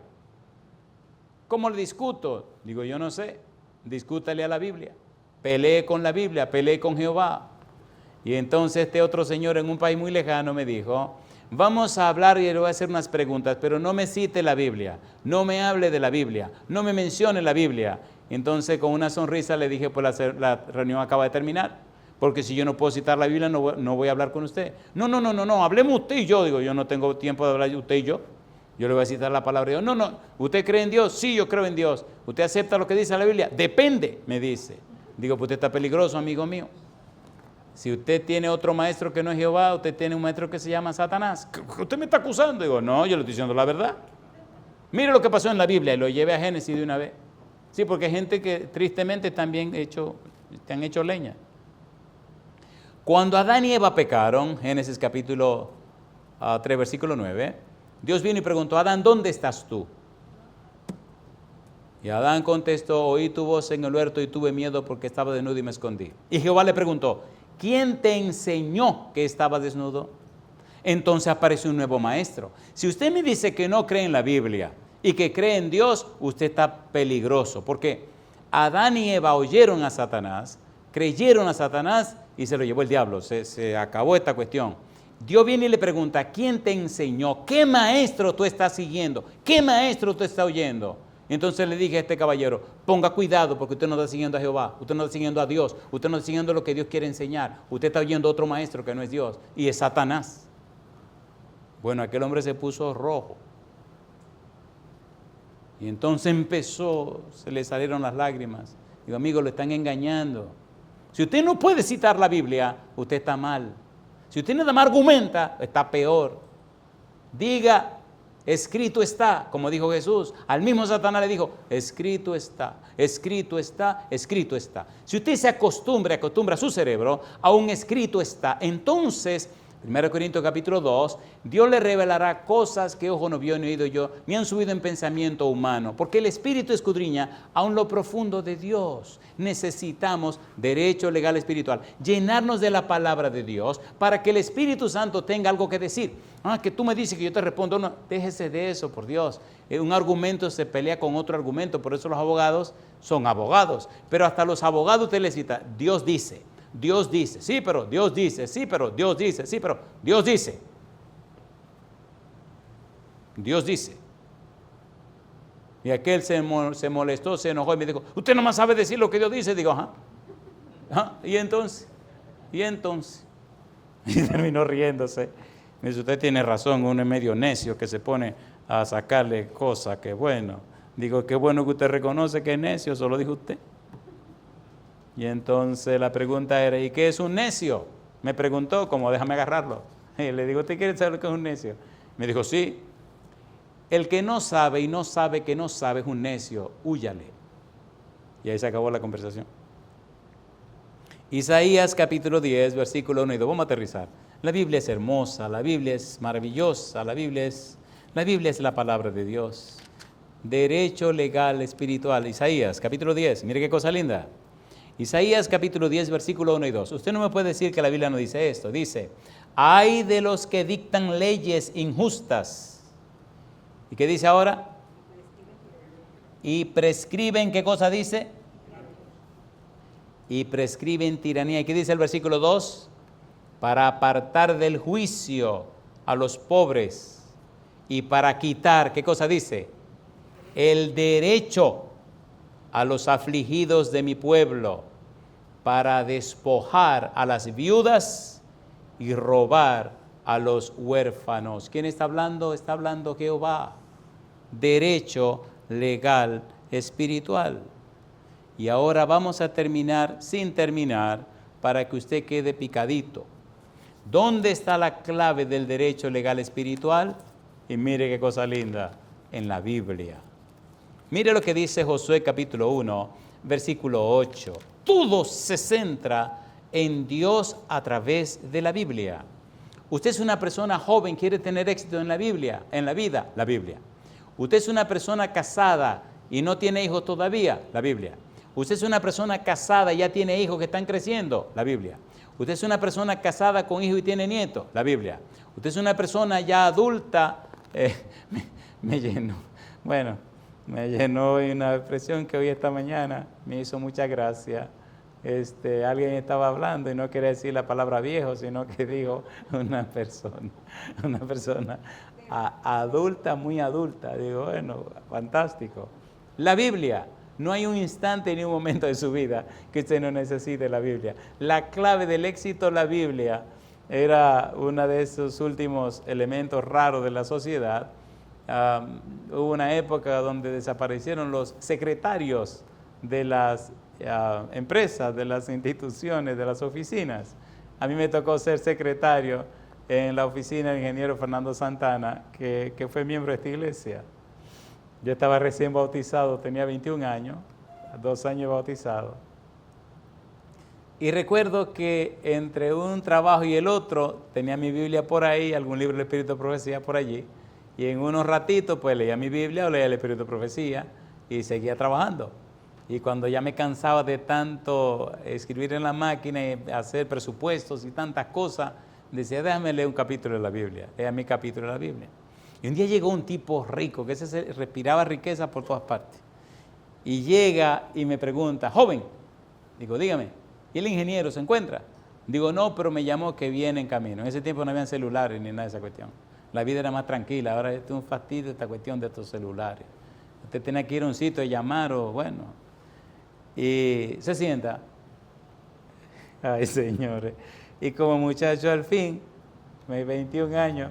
¿Cómo le discuto? Digo, yo no sé, discútale a la Biblia. Pelee con la Biblia, pelee con Jehová. Y entonces este otro señor en un país muy lejano me dijo, vamos a hablar y le voy a hacer unas preguntas, pero no me cite la Biblia, no me hable de la Biblia, no me mencione la Biblia. Entonces con una sonrisa le dije, pues la reunión acaba de terminar, porque si yo no puedo citar la Biblia no voy a hablar con usted. No, hablemos usted y yo. Digo, yo no tengo tiempo de hablar usted y yo. Yo le voy a citar la palabra de Dios. No, ¿usted cree en Dios? Sí, yo creo en Dios. ¿Usted acepta lo que dice la Biblia? Depende, me dice. Digo, pues usted está peligroso, amigo mío. Si usted tiene otro maestro que no es Jehová, usted tiene un maestro que se llama Satanás. ¿Usted me está acusando? Digo, no, yo le estoy diciendo la verdad. Mire lo que pasó en la Biblia y lo llevé a Génesis de una vez. Sí, porque hay gente que tristemente te han hecho leña. Cuando Adán y Eva pecaron, Génesis capítulo 3, versículo 9, Dios vino y preguntó, Adán, ¿dónde estás tú? Y Adán contestó, oí tu voz en el huerto y tuve miedo porque estaba desnudo y me escondí. Y Jehová le preguntó, ¿quién te enseñó que estabas desnudo? Entonces apareció un nuevo maestro. Si usted me dice que no cree en la Biblia y que cree en Dios, usted está peligroso. Porque Adán y Eva oyeron a Satanás, creyeron a Satanás y se lo llevó el diablo. Se acabó esta cuestión. Dios viene y le pregunta, ¿quién te enseñó? ¿Qué maestro tú estás siguiendo? ¿Qué maestro tú estás oyendo? Entonces le dije a este caballero, ponga cuidado porque usted no está siguiendo a Jehová, usted no está siguiendo a Dios, usted no está siguiendo lo que Dios quiere enseñar, usted está oyendo a otro maestro que no es Dios y es Satanás. Bueno, aquel hombre se puso rojo y entonces se le salieron las lágrimas. Digo, amigo, lo están engañando. Si usted no puede citar la Biblia, usted está mal. Si usted nada más argumenta, está peor. Diga, escrito está, como dijo Jesús. Al mismo Satanás le dijo, escrito está, escrito está, escrito está. Si usted se acostumbra su cerebro a un escrito está, entonces, 1 Corintios capítulo 2, Dios le revelará cosas que ojo no vio ni oído yo, ni han subido en pensamiento humano, porque el Espíritu escudriña aún lo profundo de Dios. Necesitamos derecho legal espiritual, llenarnos de la palabra de Dios para que el Espíritu Santo tenga algo que decir. Que tú me dices que yo te respondo, no, déjese de eso, por Dios. Un argumento se pelea con otro argumento, por eso los abogados son abogados, pero hasta los abogados usted les cita, Dios dice, sí, pero Dios dice, sí, pero Dios dice, sí, pero Dios dice. Dios dice. Y aquel se molestó, se enojó y me dijo, usted nomás sabe decir lo que Dios dice. Digo, ¿y entonces? Y terminó riéndose. Me dice, usted tiene razón, uno es medio necio que se pone a sacarle cosas, que bueno. Digo, qué bueno que usted reconoce que es necio, eso lo dijo usted. Y entonces la pregunta era, ¿y qué es un necio? Me preguntó, como déjame agarrarlo. Y le digo, ¿usted quiere saber lo que es un necio? Me dijo, sí. El que no sabe y no sabe que no sabe es un necio, húyale. Y ahí se acabó la conversación. Isaías capítulo 10, versículo 1 y 2. Vamos a aterrizar. La Biblia es hermosa, la Biblia es maravillosa, la Biblia es la palabra de Dios. Derecho legal espiritual. Isaías capítulo 10, mire qué cosa linda. Isaías capítulo 10, versículo 1 y 2. Usted no me puede decir que la Biblia no dice esto. Dice, ay de los que dictan leyes injustas. ¿Y qué dice ahora? Y prescriben, ¿qué cosa dice? Y prescriben tiranía. ¿Y qué dice el versículo 2? Para apartar del juicio a los pobres y para quitar, ¿qué cosa dice? El derecho a los afligidos de mi pueblo, para despojar a las viudas y robar a los huérfanos. ¿Quién está hablando? Está hablando Jehová. Derecho legal espiritual. Y ahora vamos a terminar sin terminar para que usted quede picadito. ¿Dónde está la clave del derecho legal espiritual? Y mire qué cosa linda, en la Biblia. Mire lo que dice Josué capítulo 1, versículo 8. Todo se centra en Dios a través de la Biblia. Usted es una persona joven, quiere tener éxito en la Biblia, en la vida, la Biblia. Usted es una persona casada y no tiene hijos todavía, la Biblia. Usted es una persona casada y ya tiene hijos que están creciendo, la Biblia. Usted es una persona casada con hijos y tiene nietos, la Biblia. Usted es una persona ya adulta, me llenó una expresión que oí esta mañana, me hizo mucha gracia. Alguien estaba hablando y no quería decir la palabra viejo, sino que dijo una persona adulta, muy adulta. Digo, bueno, fantástico. La Biblia, no hay un instante ni un momento de su vida que usted no necesite la Biblia. La clave del éxito, la Biblia, era uno de esos últimos elementos raros de la sociedad. Hubo una época donde desaparecieron los secretarios de las empresas, de las instituciones, de las oficinas. A mí me tocó ser secretario en la oficina del ingeniero Fernando Santana, que fue miembro de esta iglesia. Yo estaba recién bautizado, tenía 21 años, 2 años bautizado. Y recuerdo que entre un trabajo y el otro, tenía mi Biblia por ahí, algún libro del Espíritu de Profecía por allí, y en unos ratitos pues leía mi Biblia o leía el Espíritu de Profecía y seguía trabajando. Y cuando ya me cansaba de tanto escribir en la máquina y hacer presupuestos y tantas cosas, decía, déjame leer un capítulo de la Biblia, lea mi capítulo de la Biblia. Y un día llegó un tipo rico, que ese se respiraba riqueza por todas partes. Y llega y me pregunta, joven, digo, dígame, ¿y el ingeniero se encuentra? Digo, no, pero me llamó que viene en camino. En ese tiempo no habían celulares ni nada de esa cuestión. La vida era más tranquila, ahora es un fastidio esta cuestión de estos celulares. Usted tenía que ir a un sitio y llamar o bueno. Y se sienta. Ay, señores. Y como muchacho al fin, 21 años,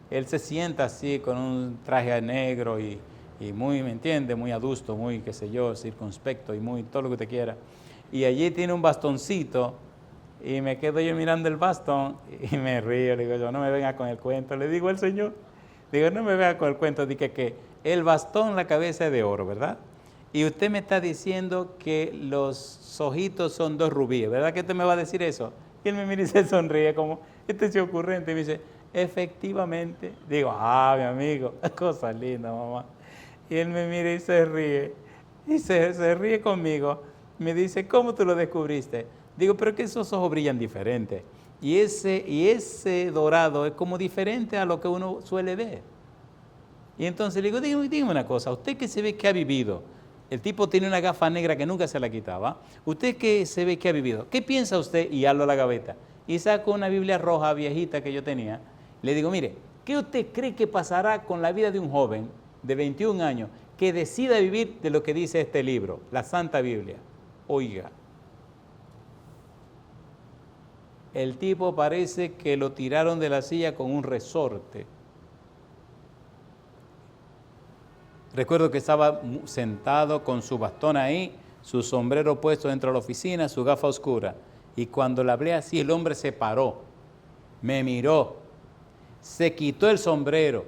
él se sienta así con un traje negro y muy, ¿me entiende? Muy adusto, muy, qué sé yo, circunspecto y muy todo lo que usted quiera. Y allí tiene un bastoncito y me quedo yo mirando el bastón y me río. Le digo yo, no me venga con el cuento. Le digo al Señor, digo, no me venga con el cuento. Dije que el bastón, la cabeza es de oro, ¿verdad? Y usted me está diciendo que los ojitos son 2 rubíes, ¿verdad que usted me va a decir eso? Y él me mira y se sonríe como, este es ocurrente. Y me dice, efectivamente. Digo, mi amigo, cosa linda, mamá. Y él me mira y se ríe. Y se ríe conmigo. Me dice, ¿cómo tú lo descubriste? Digo, pero que esos ojos brillan diferente. Y ese dorado es como diferente a lo que uno suele ver. Y entonces le digo, dígame una cosa, usted que se ve que ha vivido, el tipo tiene una gafa negra que nunca se la quitaba, usted que se ve que ha vivido, ¿qué piensa usted? Y hablo a la gaveta. Y saco una Biblia roja viejita que yo tenía. Le digo, mire, ¿qué usted cree que pasará con la vida de un joven de 21 años que decida vivir de lo que dice este libro, la Santa Biblia? Oiga, el tipo parece que lo tiraron de la silla con un resorte. Recuerdo que estaba sentado con su bastón ahí, su sombrero puesto dentro de la oficina, su gafa oscura. Y cuando le hablé así, el hombre se paró, me miró, se quitó el sombrero,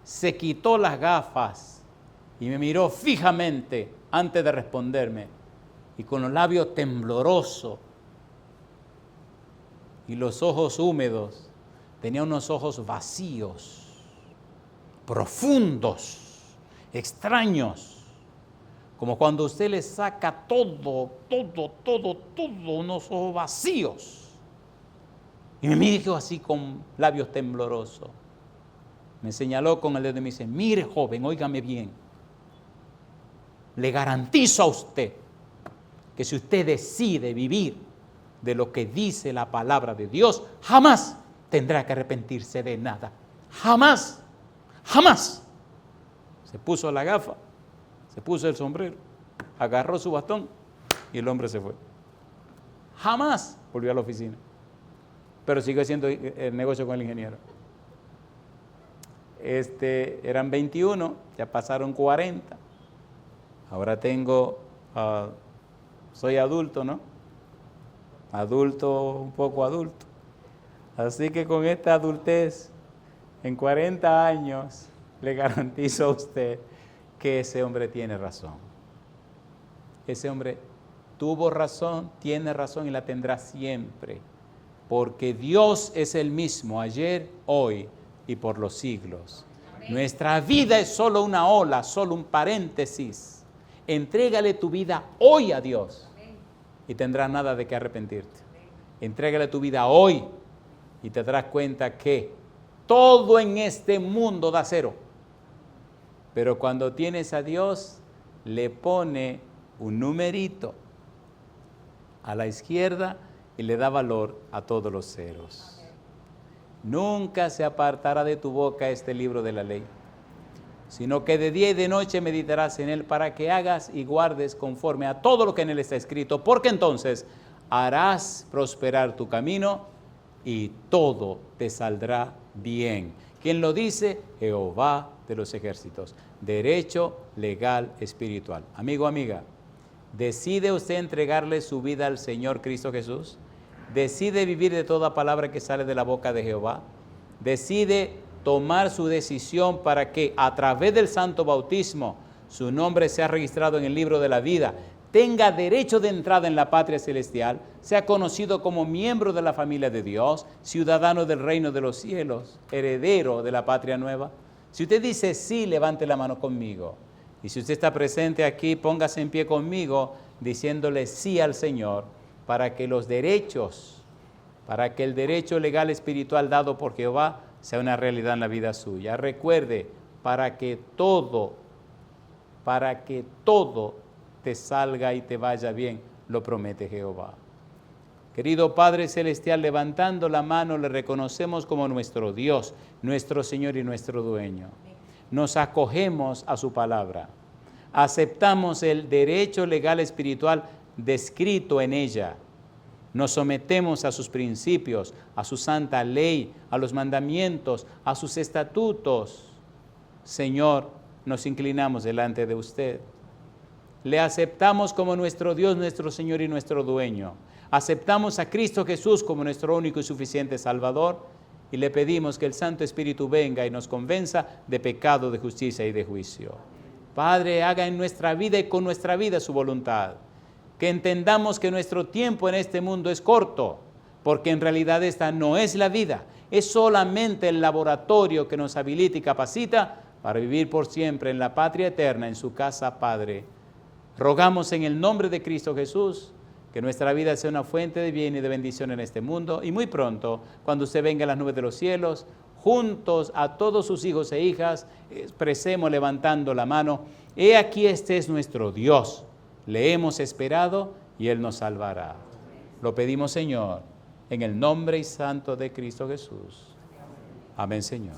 se quitó las gafas y me miró fijamente antes de responderme. Y con los labios temblorosos y los ojos húmedos, tenía unos ojos vacíos, profundos, extraños, como cuando usted le saca todo, unos ojos vacíos. Y me dijo así con labios temblorosos. Me señaló con el dedo y me dice, mire joven, óigame bien, le garantizo a usted que si usted decide vivir de lo que dice la palabra de Dios, jamás tendrá que arrepentirse de nada. Jamás, jamás. Se puso la gafa, se puso el sombrero, agarró su bastón y el hombre se fue. Jamás volvió a la oficina, pero siguió haciendo el negocio con el ingeniero. Eran 21, ya pasaron 40. Ahora soy adulto, ¿no? Adulto, un poco adulto. Así que con esta adultez, en 40 años, le garantizo a usted que ese hombre tiene razón. Ese hombre tuvo razón, tiene razón y la tendrá siempre. Porque Dios es el mismo ayer, hoy y por los siglos. Amén. Nuestra vida es solo una ola, solo un paréntesis. Entrégale tu vida hoy a Dios. Amén. Y tendrás nada de qué arrepentirte. Amén. Entrégale tu vida hoy y te darás cuenta que todo en este mundo da cero. Pero cuando tienes a Dios, le pone un numerito a la izquierda y le da valor a todos los ceros. Nunca se apartará de tu boca este libro de la ley, sino que de día y de noche meditarás en él para que hagas y guardes conforme a todo lo que en él está escrito, porque entonces harás prosperar tu camino y todo te saldrá bien. ¿Quién lo dice? Jehová de los ejércitos. Derecho legal espiritual. Amigo, amiga, ¿decide usted entregarle su vida al Señor Cristo Jesús? ¿Decide vivir de toda palabra que sale de la boca de Jehová? ¿Decide tomar su decisión para que a través del santo bautismo su nombre sea registrado en el libro de la vida, tenga derecho de entrada en la patria celestial, sea conocido como miembro de la familia de Dios, ciudadano del reino de los cielos, heredero de la patria nueva? Si usted dice sí, levante la mano conmigo. Y si usted está presente aquí, póngase en pie conmigo diciéndole sí al Señor para que los derechos, para que el derecho legal espiritual dado por Jehová sea una realidad en la vida suya. Recuerde, para que todo te salga y te vaya bien, lo promete Jehová. Querido Padre Celestial, levantando la mano, le reconocemos como nuestro Dios, nuestro Señor y nuestro Dueño. Nos acogemos a su palabra. Aceptamos el derecho legal espiritual descrito en ella. Nos sometemos a sus principios, a su santa ley, a los mandamientos, a sus estatutos. Señor, nos inclinamos delante de usted. Le aceptamos como nuestro Dios, nuestro Señor y nuestro Dueño. Aceptamos a Cristo Jesús como nuestro único y suficiente Salvador y le pedimos que el Santo Espíritu venga y nos convenza de pecado, de justicia y de juicio. Padre, haga en nuestra vida y con nuestra vida su voluntad. Que entendamos que nuestro tiempo en este mundo es corto, porque en realidad esta no es la vida, es solamente el laboratorio que nos habilita y capacita para vivir por siempre en la patria eterna, en su casa, Padre. Rogamos en el nombre de Cristo Jesús que nuestra vida sea una fuente de bien y de bendición en este mundo, y muy pronto, cuando usted venga a las nubes de los cielos, juntos a todos sus hijos e hijas, expresemos levantando la mano: he aquí, este es nuestro Dios. Le hemos esperado y Él nos salvará. Lo pedimos, Señor, en el nombre y santo de Cristo Jesús. Amén, Señor.